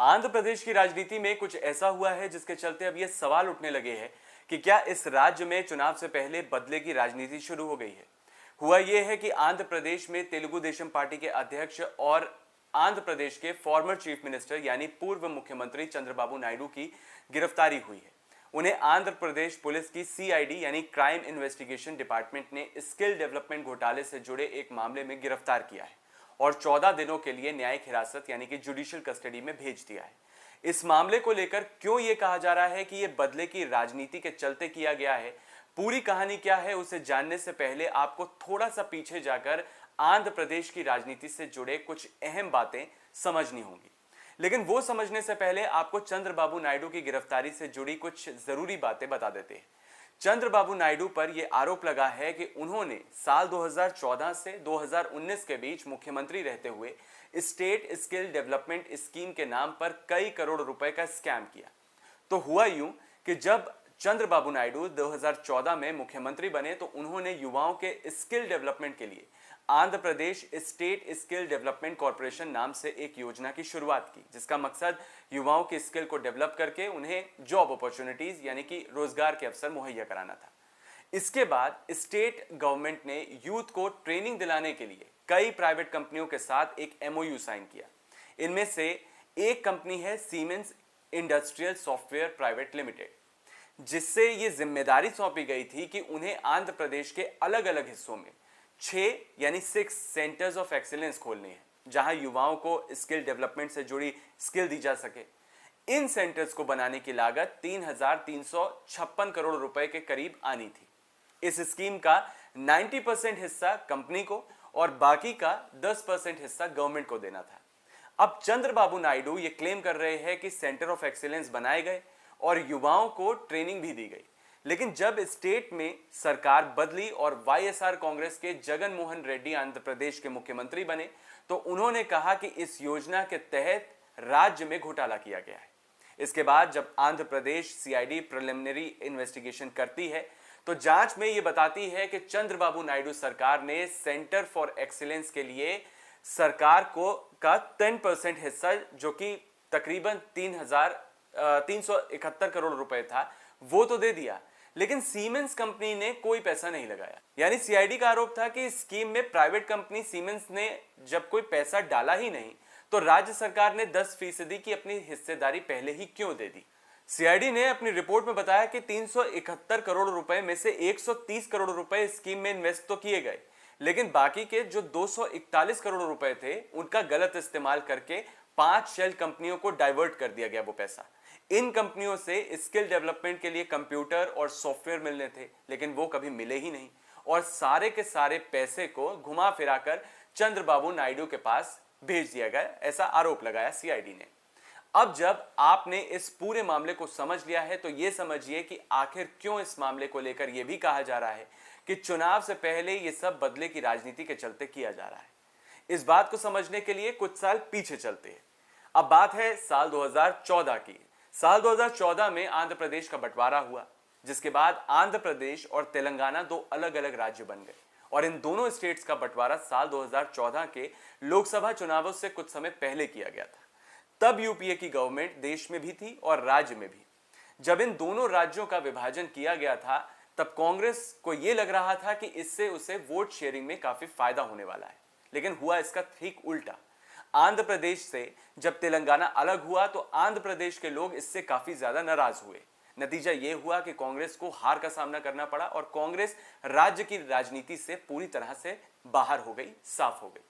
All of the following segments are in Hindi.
आंध्र प्रदेश की राजनीति में कुछ ऐसा हुआ है जिसके चलते अब यह सवाल उठने लगे हैं कि क्या इस राज्य में चुनाव से पहले बदले की राजनीति शुरू हो गई है। हुआ यह है कि आंध्र प्रदेश में तेलुगु देशम पार्टी के अध्यक्ष और आंध्र प्रदेश के फॉर्मर चीफ मिनिस्टर यानी पूर्व मुख्यमंत्री चंद्रबाबू नायडू की गिरफ्तारी हुई है। उन्हें आंध्र प्रदेश पुलिस की सीआईडी यानी क्राइम इन्वेस्टिगेशन डिपार्टमेंट ने स्किल डेवलपमेंट घोटाले से जुड़े एक मामले में गिरफ्तार किया है और 14 दिनों के लिए न्यायिक हिरासत यानी कि जुडिशियल कस्टडी में भेज दिया है। इस मामले को लेकर क्यों यह कहा जा रहा है कि यह बदले की राजनीति के चलते किया गया है, पूरी कहानी क्या है, उसे जानने से पहले आपको थोड़ा सा पीछे जाकर आंध्र प्रदेश की राजनीति से जुड़े कुछ अहम बातें समझनी होंगी। लेकिन वो समझने से पहले आपको चंद्रबाबू नायडू की गिरफ्तारी से जुड़ी कुछ जरूरी बातें बता देते हैं। चंद्रबाबू नायडू पर यह आरोप लगा है कि उन्होंने साल 2014 से 2019 के बीच मुख्यमंत्री रहते हुए स्टेट स्किल डेवलपमेंट स्कीम के नाम पर कई करोड़ रुपए का स्कैम किया। तो हुआ यूं कि जब चंद्रबाबू नायडू 2014 में मुख्यमंत्री बने तो उन्होंने युवाओं के स्किल डेवलपमेंट के लिए Andhra Pradesh state skill development corporation नाम से एक योजना की शुरुआत की, जिसका मकसद युवाओं की स्किल को डेवलप करके उन्हें जॉब अपॉर्चुनिटीज यानी कि रोजगार के अवसर मुहैया कराना था। इसके बाद स्टेट गवर्नमेंट ने यूथ को ट्रेनिंग दिलाने के लिए कई प्राइवेट कंपनियों के साथ एक एमओयू साइन किया। इनमें से एक कंपनी है siemens industrial software private limited, जिससे ये जिम्मेदारी सौंपी गई थी कि उन्हें आंध्र प्रदेश के अलग अलग हिस्सों में 6 सेंटर्स ऑफ एक्सीलेंस खोलने हैं, जहां युवाओं को स्किल डेवलपमेंट से जुड़ी स्किल दी जा सके। इन सेंटर्स को बनाने की लागत 3,356 करोड़ रुपए के करीब आनी थी। इस स्कीम का 90% हिस्सा कंपनी को और बाकी का 10% हिस्सा गवर्नमेंट को देना था। अब चंद्रबाबू नायडू ये क्लेम कर रहे हैं कि सेंटर ऑफ एक्सीलेंस बनाए गए और युवाओं को ट्रेनिंग भी दी गई, लेकिन जब स्टेट में सरकार बदली और वाईएसआर कांग्रेस के जगन मोहन रेड्डी आंध्र प्रदेश के मुख्यमंत्री बने तो उन्होंने कहा कि इस योजना के तहत राज्य में घोटाला किया गया है। इसके बाद जब Andhra Pradesh CID preliminary investigation करती है तो जांच में यह बताती है कि चंद्रबाबू नायडू सरकार ने सेंटर फॉर एक्सीलेंस के लिए सरकार को का 10% हिस्सा, जो कि तकरीबन 3,371 करोड़ रुपए था, वो तो दे दिया, लेकिन सीमेंस कंपनी ने कोई पैसा नहीं लगाया। यानी सीआईडी का आरोप था कि स्कीम में प्राइवेट कंपनी सीमेंस ने जब कोई पैसा डाला ही नहीं तो राज्य सरकार ने 10% की अपनी हिस्सेदारी पहले ही क्यों दे दी। सीआईडी ने अपनी रिपोर्ट में बताया कि 371 करोड़ रुपए में से 130 करोड़ रुपए स्कीम में इन्वेस्ट तो किए गए, लेकिन बाकी के जो 241 करोड़ रुपए थे उनका गलत इस्तेमाल करके 5 शेल कंपनियों को डाइवर्ट कर दिया गया वो पैसा। इन कंपनियों से स्किल डेवलपमेंट के लिए कंप्यूटर और सॉफ्टवेयर मिलने थे, लेकिन वो कभी मिले ही नहीं और सारे के सारे पैसे को घुमा फिराकर चंद्रबाबू नायडू के पास भेज दिया गया, ऐसा आरोप लगाया सीआईडी ने। अब जब आपने इस पूरे मामले को समझ लिया है तो यह समझिए कि आखिर क्यों इस मामले को लेकर यह भी कहा जा रहा है कि चुनाव से पहले यह सब बदले की राजनीति के चलते किया जा रहा है। इस बात को समझने के लिए कुछ साल पीछे चलते हैं। अब बात है साल 2014 की। साल 2014 में आंध्र प्रदेश का बंटवारा हुआ, जिसके बाद आंध्र प्रदेश और तेलंगाना दो अलग अलग राज्य बन गए और इन दोनों स्टेट्स का बंटवारा साल 2014 के लोकसभा चुनावों से कुछ समय पहले किया गया था। तब यूपीए की गवर्नमेंट देश में भी थी और राज्य में भी। जब इन दोनों राज्यों का विभाजन किया गया था तब कांग्रेस को यह लग रहा था कि इससे उसे वोट शेयरिंग में काफी फायदा होने वाला है, लेकिन हुआ इसका ठीक उल्टा। आंध्र प्रदेश से जब तेलंगाना अलग हुआ तो आंध्र प्रदेश के लोग इससे काफी ज्यादा नाराज हुए। नतीजा यह हुआ कि कांग्रेस को हार का सामना करना पड़ा और कांग्रेस राज्य की राजनीति से पूरी तरह से बाहर हो गई, साफ हो गई।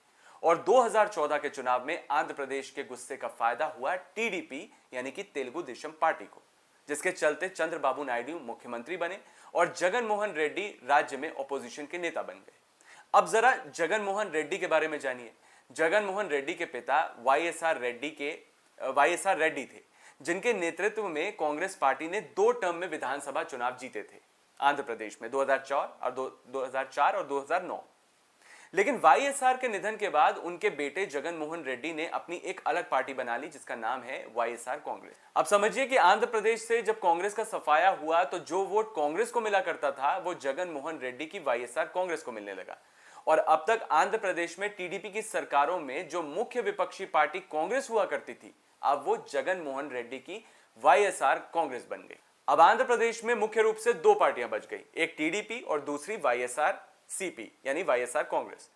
और 2014 के चुनाव में आंध्र प्रदेश के गुस्से का फायदा हुआ टीडीपी यानी कि तेलुगु देशम पार्टी को, जिसके चलते चंद्रबाबू नायडू मुख्यमंत्री बने और जगन मोहन रेड्डी राज्य में ऑपोजिशन के नेता बन गए। अब जरा जगन मोहन रेड्डी के बारे में जानिए। जगन मोहन रेड्डी के पिता वाईएसआर रेड्डी थे, जिनके नेतृत्व में कांग्रेस पार्टी ने 2 टर्म में विधानसभा चुनाव जीते थे आंध्र प्रदेश में, 2004 और 2009। लेकिन वाईएसआर के निधन के बाद उनके बेटे जगन मोहन रेड्डी ने अपनी एक अलग पार्टी बना ली, जिसका नाम है वाईएसआर कांग्रेस। अब समझिए कि आंध्र प्रदेश से जब कांग्रेस का सफाया हुआ तो जो वोट कांग्रेस को मिला करता था वो जगन मोहन रेड्डी की वाईएसआर कांग्रेस को मिलने लगा। और अब तक आंध्र प्रदेश में टीडीपी की सरकारों में जो मुख्य विपक्षी पार्टी कांग्रेस हुआ करती थी अब वो जगन मोहन रेड्डी की वाईएसआर कांग्रेस बन गई। अब आंध्र प्रदेश में मुख्य रूप से दो पार्टियां बच गई, एक टीडीपी और दूसरी वाईएसआर सीपी यानी वाईएसआर कांग्रेस।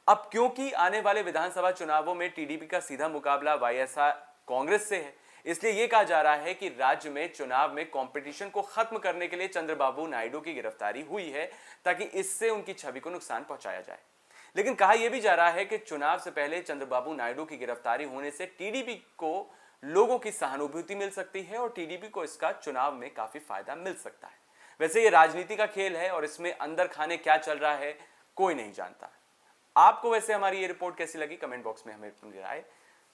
अब क्योंकि आने वाले विधानसभा चुनावों में टीडीपी का सीधा मुकाबला वाईएसआर कांग्रेस से है, इसलिए यह कहा जा रहा है कि राज्य में चुनाव में कंपटीशन को खत्म करने के लिए चंद्रबाबू नायडू की गिरफ्तारी हुई है ताकि इससे उनकी छवि को नुकसान पहुंचाया जाए। लेकिन कहा यह भी जा रहा है कि चुनाव से पहले चंद्रबाबू नायडू की गिरफ्तारी होने से टीडीपी को लोगों की सहानुभूति मिल सकती है और टीडीपी को इसका चुनाव में काफी फायदा मिल सकता है। वैसे ये राजनीति का खेल है और इसमें अंदर खाने क्या चल रहा है कोई नहीं जानता। आपको वैसे हमारी ये रिपोर्ट कैसी लगी, कमेंट बॉक्स में हमें अपनी राय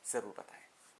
जरूर बताएं।